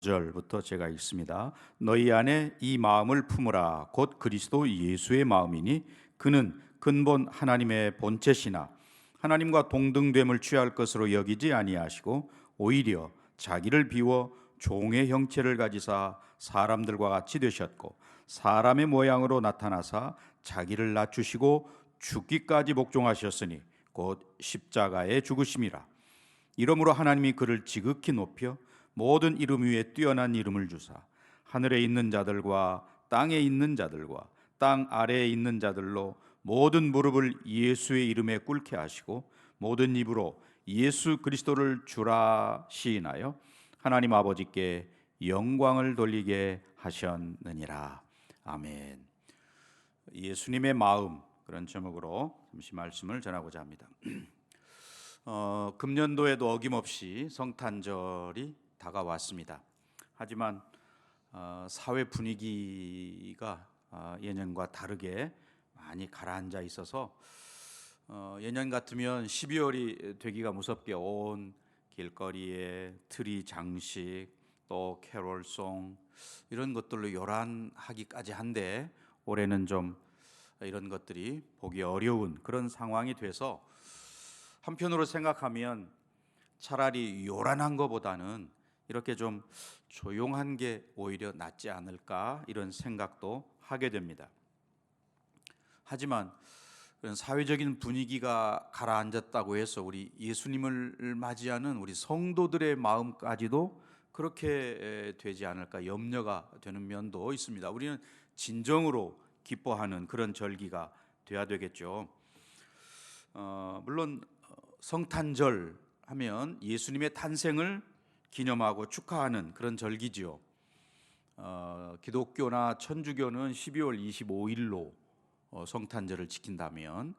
절부터 제가 읽습니다. 너희 안에 이 마음을 품으라. 곧 그리스도 예수의 마음이니 그는 근본 하나님의 본체시나 하나님과 동등됨을 취할 것으로 여기지 아니하시고 오히려 자기를 비워 종의 형체를 가지사 사람들과 같이 되셨고 사람의 모양으로 나타나사 자기를 낮추시고 죽기까지 복종하셨으니 곧 십자가에 죽으심이라. 이러므로 하나님이 그를 지극히 높여 모든 이름 위에 뛰어난 이름을 주사 하늘에 있는 자들과 땅에 있는 자들과 땅 아래에 있는 자들로 모든 무릎을 예수의 이름에 꿇게 하시고 모든 입으로 예수 그리스도를 주라 시인하여 하나님 아버지께 영광을 돌리게 하셨느니라. 아멘. 예수님의 마음, 그런 제목으로 잠시 말씀을 전하고자 합니다. 금년도에도 어김없이 성탄절이 다가왔습니다. 하지만 사회 분위기가 예년과 다르게 많이 가라앉아 있어서 예년 같으면 12월이 되기가 무섭게 온 길거리에 트리 장식 또 캐롤송 이런 것들로 요란하기까지 한데 올해는 좀 이런 것들이 보기 어려운 그런 상황이 돼서 한편으로 생각하면 차라리 요란한 것보다는 이렇게 좀 조용한 게 오히려 낫지 않을까 이런 생각도 하게 됩니다. 하지만 그런 사회적인 분위기가 가라앉았다고 해서 우리 예수님을 맞이하는 우리 성도들의 마음까지도 그렇게 되지 않을까 염려가 되는 면도 있습니다. 우리는 진정으로 기뻐하는 그런 절기가 돼야 되겠죠. 물론 성탄절 하면 예수님의 탄생을 기념하고 축하하는 그런 절기지요. 기독교나 천주교는 12월 25일로 성탄절을 지킨다면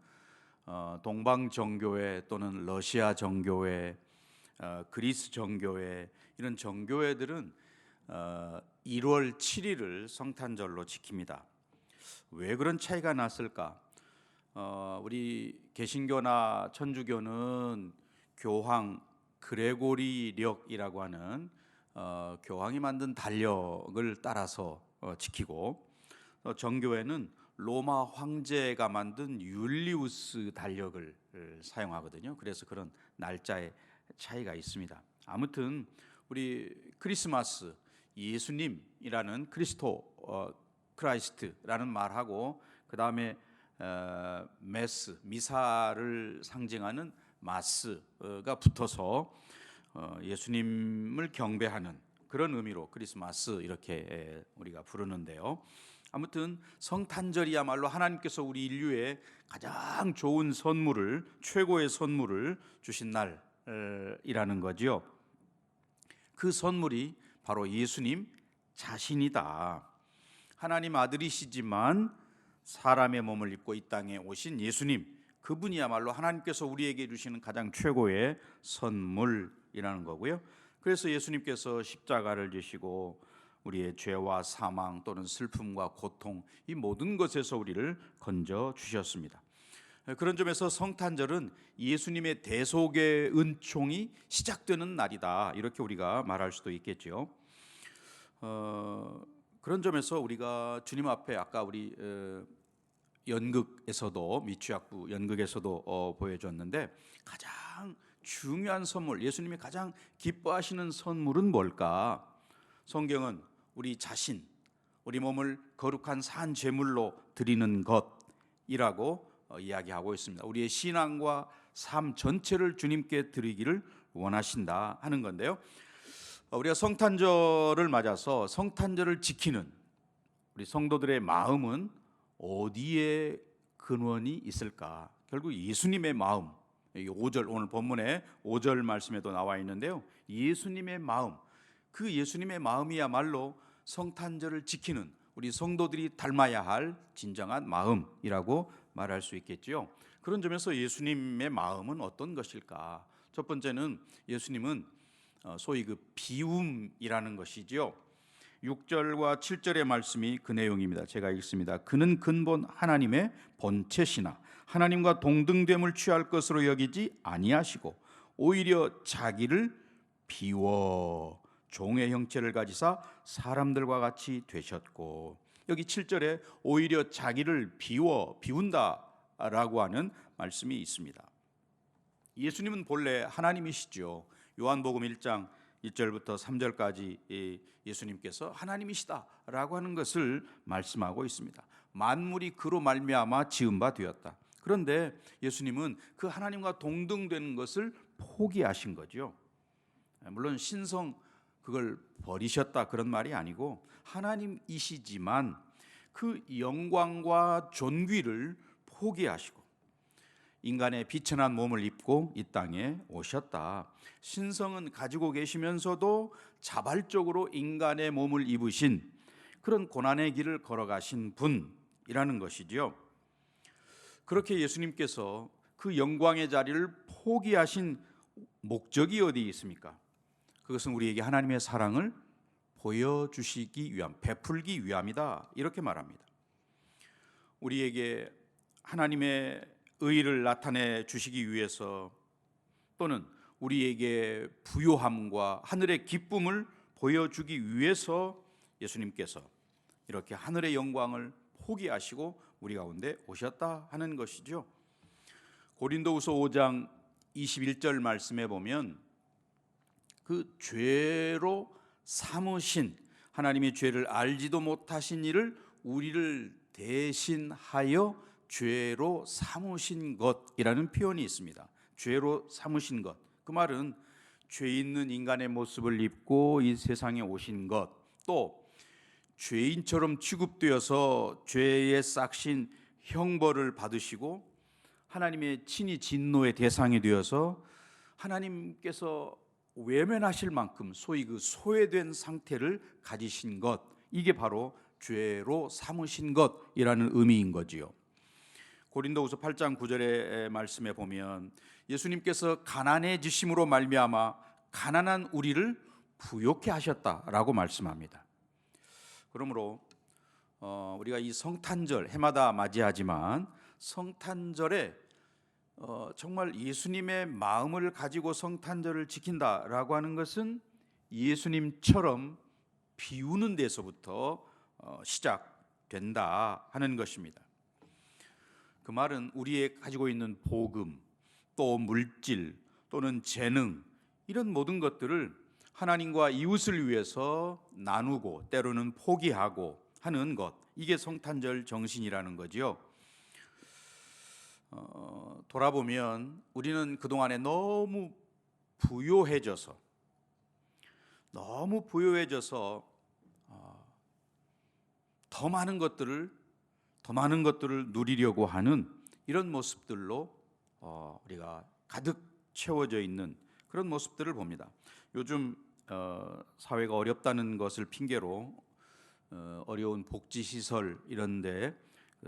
동방 정교회 또는 러시아 정교회, 그리스 정교회 이런 정교회들은 1월 7일을 성탄절로 지킵니다. 왜 그런 차이가 났을까? 우리 개신교나 천주교는 교황 그레고리력이라고 하는 교황이 만든 달력을 따라서 지키고 정교회는 로마 황제가 만든 율리우스 달력을 사용하거든요. 그래서 그런 날짜의 차이가 있습니다. 아무튼 우리 크리스마스 예수님이라는 크라이스트라는 말하고 그 다음에 메스 미사를 상징하는 마스가 붙어서 예수님을 경배하는 그런 의미로 크리스마스 이렇게 우리가 부르는데요. 아무튼 성탄절이야말로 하나님께서 우리 인류에 가장 좋은 선물을 최고의 선물을 주신 날이라는 거지요. 그 선물이 바로 예수님 자신이다. 하나님 아들이시지만 사람의 몸을 입고 이 땅에 오신 예수님, 그분이야말로 하나님께서 우리에게 주시는 가장 최고의 선물이라는 거고요. 그래서 예수님께서 십자가를 지시고 우리의 죄와 사망 또는 슬픔과 고통 이 모든 것에서 우리를 건져 주셨습니다. 그런 점에서 성탄절은 예수님의 대속의 은총이 시작되는 날이다, 이렇게 우리가 말할 수도 있겠죠. 그런 점에서 우리가 주님 앞에 아까 우리 연극에서도 미취학부 연극에서도 보여줬는데 가장 중요한 선물, 예수님이 가장 기뻐하시는 선물은 뭘까? 성경은 우리 자신, 우리 몸을 거룩한 산 제물로 드리는 것이라고 이야기하고 있습니다. 우리의 신앙과 삶 전체를 주님께 드리기를 원하신다 하는 건데요. 우리가 성탄절을 맞아서 성탄절을 지키는 우리 성도들의 마음은 어디에 근원이 있을까? 결국 예수님의 마음. 5절 오늘 본문에 5절 말씀에도 나와 있는데요. 예수님의 마음, 그 예수님의 마음이야말로 성탄절을 지키는 우리 성도들이 닮아야 할 진정한 마음이라고 말할 수 있겠죠. 그런 점에서 예수님의 마음은 어떤 것일까? 첫 번째는 예수님은 소위 그 비움이라는 것이지요. 6절과 7절의 말씀이 그 내용입니다. 제가 읽습니다. 그는 근본 하나님의 본체시나 하나님과 동등됨을 취할 것으로 여기지 아니하시고 오히려 자기를 비워 종의 형체를 가지사 사람들과 같이 되셨고, 여기 7절에 오히려 자기를 비운다라고 하는 말씀이 있습니다. 예수님은 본래 하나님이시죠. 요한복음 1장 1절부터 3절까지 예수님께서 하나님이시다라고 하는 것을 말씀하고 있습니다. 만물이 그로 말미암아 지은 바 되었다. 그런데 예수님은 그 하나님과 동등되는 것을 포기하신 거죠. 물론 신성 그걸 버리셨다 그런 말이 아니고, 하나님이시지만 그 영광과 존귀를 포기하시고 인간의 비천한 몸을 입고 이 땅에 오셨다. 신성은 가지고 계시면서도 자발적으로 인간의 몸을 입으신 그런 고난의 길을 걸어가신 분이라는 것이지요. 그렇게 예수님께서 그 영광의 자리를 포기하신 목적이 어디 있습니까? 그것은 우리에게 하나님의 사랑을 보여주시기 위함, 베풀기 위함이다, 이렇게 말합니다. 우리에게 하나님의 의를 나타내 주시기 위해서, 또는 우리에게 부요함과 하늘의 기쁨을 보여주기 위해서 예수님께서 이렇게 하늘의 영광을 포기하시고 우리 가운데 오셨다 하는 것이죠. 고린도후서 5장 21절 말씀에 보면 그 죄로 삼으신, 하나님이 죄를 알지도 못하신 이를 우리를 대신하여 죄로 삼으신 것이라는 표현이 있습니다. 죄로 삼으신 것, 그 말은 죄 있는 인간의 모습을 입고 이 세상에 오신 것, 또 죄인처럼 취급되어서 죄의 싹신 형벌을 받으시고 하나님의 친히 진노의 대상이 되어서 하나님께서 외면하실 만큼 소위 그 소외된 상태를 가지신 것, 이게 바로 죄로 삼으신 것이라는 의미인 거지요. 고린도후서 8장 9절의 말씀에 보면 예수님께서 가난해지심으로 말미암아 가난한 우리를 부욕해 하셨다라고 말씀합니다. 그러므로 우리가 이 성탄절 해마다 맞이하지만 성탄절에 정말 예수님의 마음을 가지고 성탄절을 지킨다라고 하는 것은 예수님처럼 비우는 데서부터 시작된다 하는 것입니다. 그 말은 우리의 가지고 있는 복음, 또 물질, 또는 재능, 이런 모든 것들을 하나님과 이웃을 위해서 나누고 때로는 포기하고 하는 것, 이게 성탄절 정신이라는 거지요. 돌아보면 우리는 그동안에 너무 부요해져서 더 많은 것들을 누리려고 하는 이런 모습들로 우리가 가득 채워져 있는 그런 모습들을 봅니다. 요즘 사회가 어렵다는 것을 핑계로 어려운 복지시설 이런데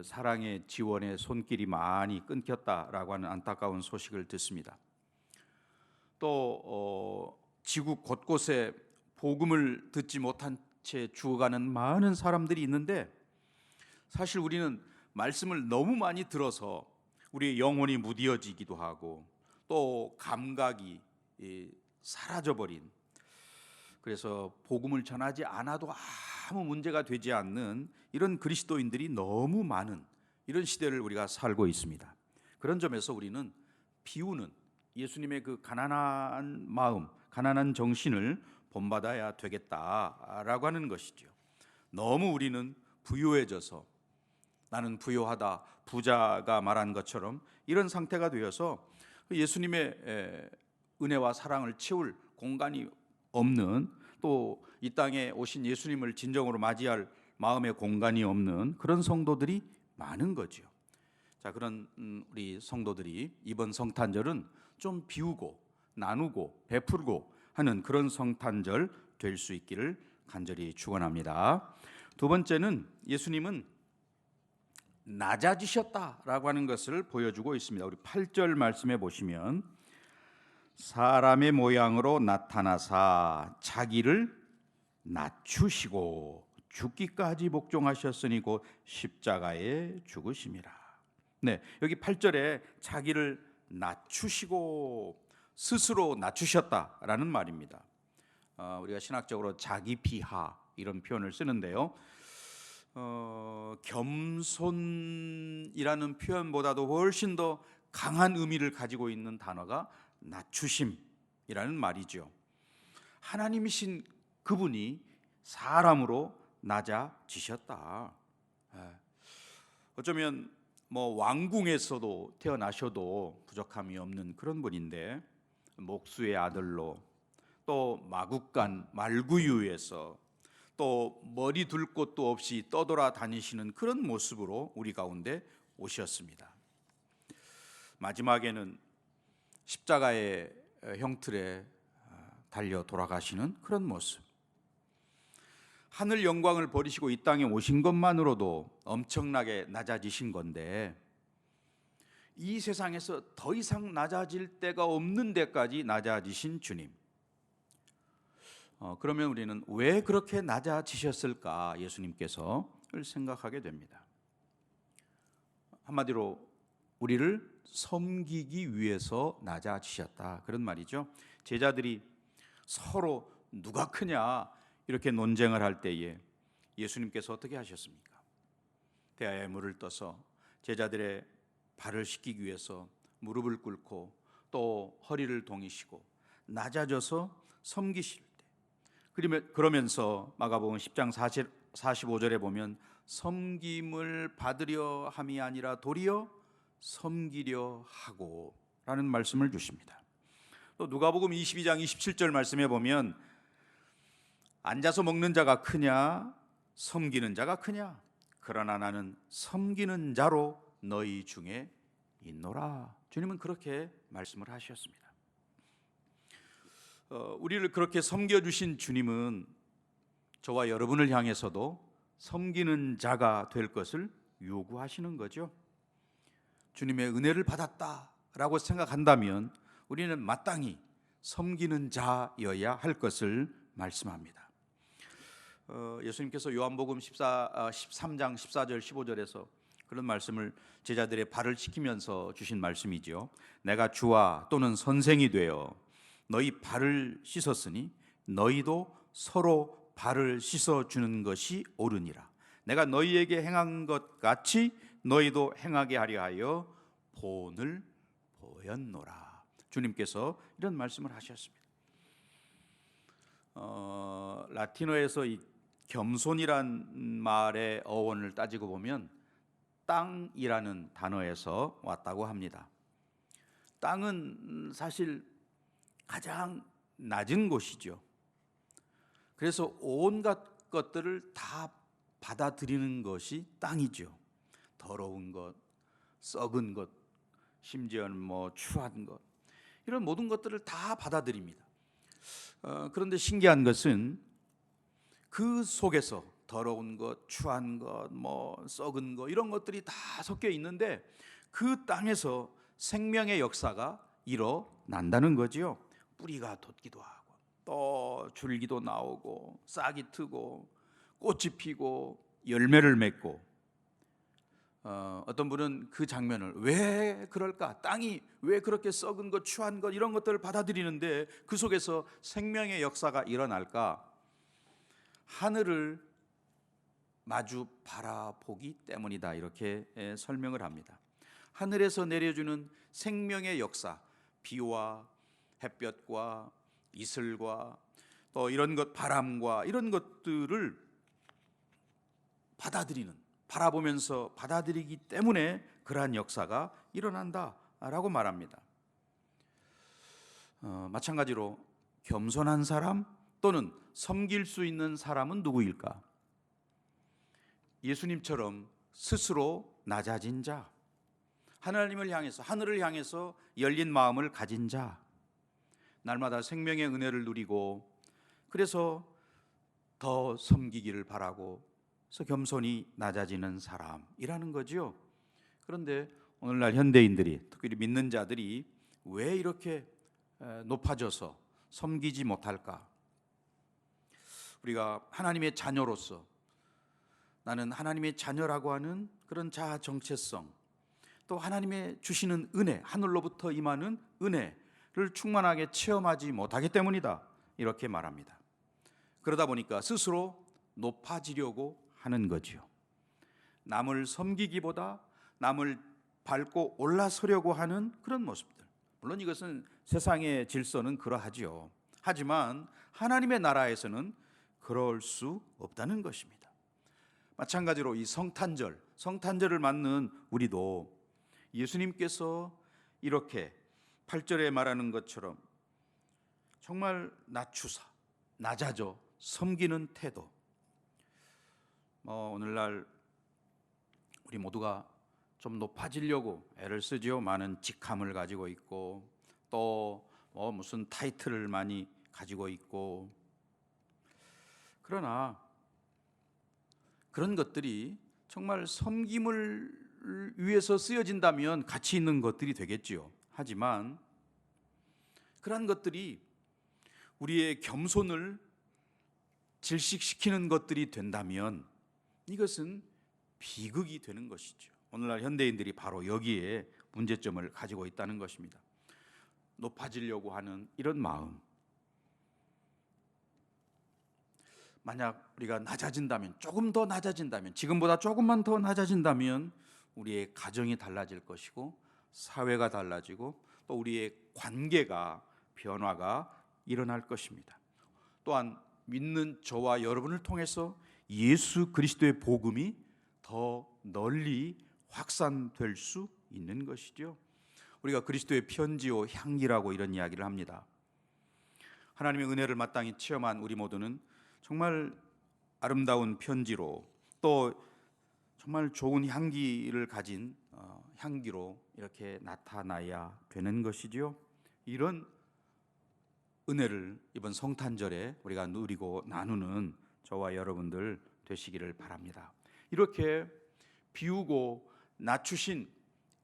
사랑의 지원의 손길이 많이 끊겼다라고 하는 안타까운 소식을 듣습니다. 또 지구 곳곳에 복음을 듣지 못한 채 죽어가는 많은 사람들이 있는데, 사실 우리는 말씀을 너무 많이 들어서 우리의 영혼이 무뎌지기도 하고 또 감각이 사라져버린, 그래서 복음을 전하지 않아도 아무 문제가 되지 않는 이런 그리스도인들이 너무 많은 이런 시대를 우리가 살고 있습니다. 그런 점에서 우리는 비우는 예수님의 그 가난한 마음, 가난한 정신을 본받아야 되겠다라고 하는 것이죠. 너무 우리는 부유해져서 나는 부유하다, 부자가 말한 것처럼 이런 상태가 되어서 예수님의 은혜와 사랑을 채울 공간이 없는, 또 이 땅에 오신 예수님을 진정으로 맞이할 마음의 공간이 없는 그런 성도들이 많은 거죠. 자, 그런 우리 성도들이 이번 성탄절은 좀 비우고 나누고 베풀고 하는 그런 성탄절 될 수 있기를 간절히 축원합니다. 두 번째는 예수님은 낮아지셨다라고 하는 것을 보여주고 있습니다. 우리 8절 말씀해 보시면 사람의 모양으로 나타나사 자기를 낮추시고 죽기까지 복종하셨으니 곧 십자가에 죽으심이라. 네, 여기 8절에 자기를 낮추시고 스스로 낮추셨다라는 말입니다. 우리가 신학적으로 자기 비하 이런 표현을 쓰는데요. 겸손이라는 표현보다도 훨씬 더 강한 의미를 가지고 있는 단어가 낮추심이라는 말이죠. 하나님이신 그분이 사람으로 낮아지셨다. 어쩌면 왕궁에서도 태어나셔도 부족함이 없는 그런 분인데, 목수의 아들로, 또 마국간 말구유에서 또 머리 둘 곳도 없이 떠돌아 다니시는 그런 모습으로 우리 가운데 오셨습니다. 마지막에는 십자가의 형틀에 달려 돌아가시는 그런 모습. 하늘 영광을 버리시고 이 땅에 오신 것만으로도 엄청나게 낮아지신 건데, 이 세상에서 더 이상 낮아질 데가 없는 데까지 낮아지신 주님. 그러면 우리는 왜 그렇게 낮아지셨을까, 예수님께서를 생각하게 됩니다. 한마디로 우리를 섬기기 위해서 낮아지셨다, 그런 말이죠. 제자들이 서로 누가 크냐 이렇게 논쟁을 할 때에 예수님께서 어떻게 하셨습니까? 대야에 물을 떠서 제자들의 발을 씻기기 위해서 무릎을 꿇고 또 허리를 동이시고 낮아져서 섬기실 때, 그러면서 마가복음 10장 45절에 보면 섬김을 받으려 함이 아니라 도리어 섬기려 하고 라는 말씀을 주십니다. 또 누가복음 22장 27절 말씀에 보면 앉아서 먹는 자가 크냐 섬기는 자가 크냐, 그러나 나는 섬기는 자로 너희 중에 있노라. 주님은 그렇게 말씀을 하셨습니다. 우리를 그렇게 섬겨주신 주님은 저와 여러분을 향해서도 섬기는 자가 될 것을 요구하시는 거죠. 주님의 은혜를 받았다라고 생각한다면 우리는 마땅히 섬기는 자여야 할 것을 말씀합니다. 예수님께서 요한복음 13장 14절 15절에서 그런 말씀을 제자들의 발을 씻기면서 주신 말씀이죠. 내가 주와 또는 선생이 되어 너희 발을 씻었으니 너희도 서로 발을 씻어주는 것이 옳으니라. 내가 너희에게 행한 것 같이 너희도 행하게 하려 하여 본을 보였노라. 주님께서 이런 말씀을 하셨습니다. 라틴어에서 이 겸손이란 말의 어원을 따지고 보면 땅이라는 단어에서 왔다고 합니다. 땅은 사실 가장 낮은 곳이죠. 그래서 온갖 것들을 다 받아들이는 것이 땅이죠. 더러운 것, 썩은 것, 심지어는 추한 것, 이런 모든 것들을 다 받아들입니다. 그런데 신기한 것은 그 속에서 더러운 것, 추한 것, 썩은 것, 이런 것들이 다 섞여 있는데 그 땅에서 생명의 역사가 일어난다는 거지요. 뿌리가 돋기도 하고 또 줄기도 나오고 싹이 트고 꽃이 피고 열매를 맺고, 어떤 분은 그 장면을 왜 그럴까? 땅이 왜 그렇게 썩은 것, 추한 것, 이런 것들을 받아들이는데 그 속에서 생명의 역사가 일어날까? 하늘을 마주 바라보기 때문이다, 이렇게 설명을 합니다. 하늘에서 내려주는 생명의 역사, 비와 햇볕과 이슬과 또 이런 것, 바람과 이런 것들을 바라보면서 받아들이기 때문에 그러한 역사가 일어난다라고 말합니다. 마찬가지로 겸손한 사람 또는 섬길 수 있는 사람은 누구일까? 예수님처럼 스스로 낮아진 자, 하나님을 향해서, 하늘을 향해서 열린 마음을 가진 자, 날마다 생명의 은혜를 누리고 그래서 더 섬기기를 바라고 그래서 겸손히 낮아지는 사람이라는 거죠. 그런데 오늘날 현대인들이, 특히 믿는 자들이 왜 이렇게 높아져서 섬기지 못할까? 우리가 하나님의 자녀로서, 나는 하나님의 자녀라고 하는 그런 자아 정체성, 또 하나님의 주시는 은혜, 하늘로부터 임하는 은혜를 충만하게 체험하지 못하기 때문이다, 이렇게 말합니다. 그러다 보니까 스스로 높아지려고 하는 거지요. 남을 섬기기보다 남을 밟고 올라서려고 하는 그런 모습들. 물론 이것은 세상의 질서는 그러하지요. 하지만 하나님의 나라에서는 그럴 수 없다는 것입니다. 마찬가지로 이 성탄절을 맞는 우리도 예수님께서 이렇게 8절에 말하는 것처럼 정말 낮추사, 낮아져 섬기는 태도. 오늘날 우리 모두가 좀 높아지려고 애를 쓰지요. 많은 직함을 가지고 있고 또 무슨 타이틀을 많이 가지고 있고, 그러나 그런 것들이 정말 섬김을 위해서 쓰여진다면 가치 있는 것들이 되겠지요. 하지만 그러한 것들이 우리의 겸손을 질식시키는 것들이 된다면 이것은 비극이 되는 것이죠. 오늘날 현대인들이 바로 여기에 문제점을 가지고 있다는 것입니다. 높아지려고 하는 이런 마음. 만약 우리가 낮아진다면, 조금 더 낮아진다면, 지금보다 조금만 더 낮아진다면 우리의 가정이 달라질 것이고 사회가 달라지고 또 우리의 관계가 변화가 일어날 것입니다. 또한 믿는 저와 여러분을 통해서 예수 그리스도의 복음이 더 널리 확산될 수 있는 것이죠. 우리가 그리스도의 편지요 향기라고 이런 이야기를 합니다. 하나님의 은혜를 마땅히 체험한 우리 모두는 정말 아름다운 편지로 또 정말 좋은 향기를 가진 향기로 이렇게 나타나야 되는 것이지요. 이런 은혜를 이번 성탄절에 우리가 누리고 나누는 저와 여러분들 되시기를 바랍니다. 이렇게 비우고 낮추신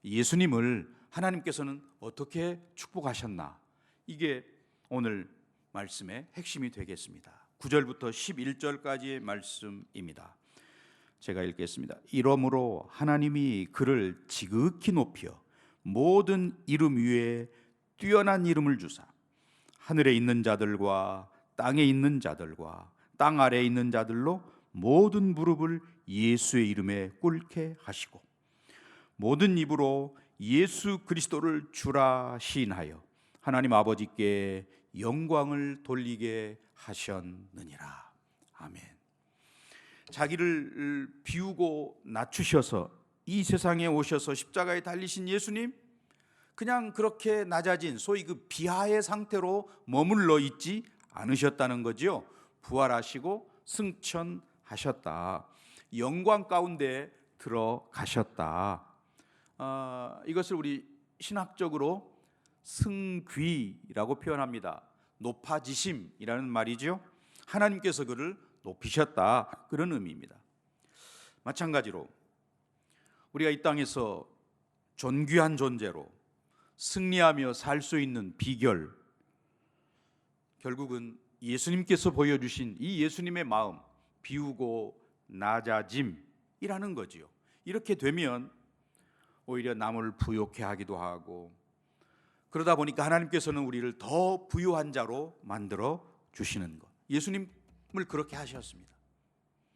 예수님을 하나님께서는 어떻게 축복하셨나? 이게 오늘 말씀의 핵심이 되겠습니다. 9절부터 11절까지의 말씀입니다. 제가 읽겠습니다. 이러므로 하나님이 그를 지극히 높여 모든 이름 위에 뛰어난 이름을 주사 하늘에 있는 자들과 땅에 있는 자들과 땅 아래에 있는 자들로 모든 무릎을 예수의 이름에 꿇게 하시고 모든 입으로 예수 그리스도를 주라 시인하여 하나님 아버지께 영광을 돌리게 하셨느니라. 아멘. 자기를 비우고 낮추셔서 이 세상에 오셔서 십자가에 달리신 예수님, 그냥 그렇게 낮아진 소위 그 비하의 상태로 머물러 있지 않으셨다는 거지요. 부활하시고 승천하셨다. 영광 가운데 들어가셨다. 이것을 우리 신학적으로 승귀라고 표현합니다. 높아지심이라는 말이죠. 하나님께서 그를 높이셨다, 그런 의미입니다. 마찬가지로 우리가 이 땅에서 존귀한 존재로 승리하며 살 수 있는 비결, 결국은 예수님께서 보여주신 이 예수님의 마음, 비우고 낮아짐이라는 거지요. 이렇게 되면 오히려 남을 부욕해 하기도 하고, 그러다 보니까 하나님께서는 우리를 더 부유한 자로 만들어 주시는 것. 예수님을 그렇게 하셨습니다.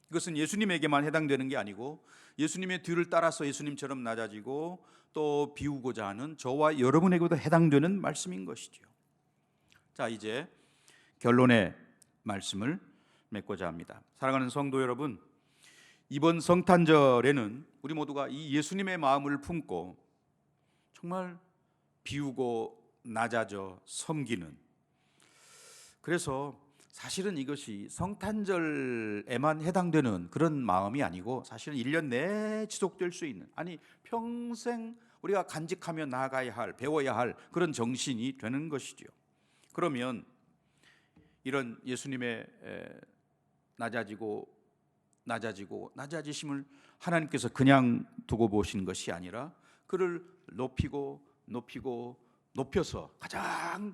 이것은 예수님에게만 해당되는 게 아니고 예수님의 뒤를 따라서 예수님처럼 낮아지고 또 비우고자 하는 저와 여러분에게도 해당되는 말씀인 것이죠. 자, 이제 결론의 말씀을 맺고자 합니다. 사랑하는 성도 여러분, 이번 성탄절에는 우리 모두가 이 예수님의 마음을 품고 정말 비우고 낮아져 섬기는, 그래서 사실은 이것이 성탄절에만 해당되는 그런 마음이 아니고 사실은 1년 내내 지속될 수 있는, 아니 평생 우리가 간직하며 나아가야 할, 배워야 할 그런 정신이 되는 것이죠. 그러면 이런 예수님의 낮아지심을 하나님께서 그냥 두고 보신 것이 아니라 그를 높여서 가장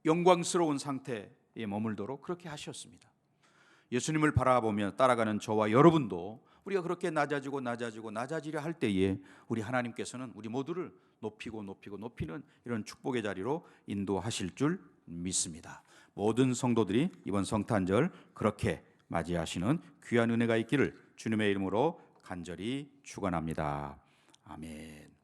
영광스러운 상태에 머물도록 그렇게 하셨습니다. 예수님을 바라보며 따라가는 저와 여러분도 우리가 그렇게 낮아지려 할 때에 우리 하나님께서는 우리 모두를 높이는 이런 축복의 자리로 인도하실 줄 믿습니다. 모든 성도들이 이번 성탄절 그렇게 맞이하시는 귀한 은혜가 있기를 주님의 이름으로 간절히 축원합니다. 아멘.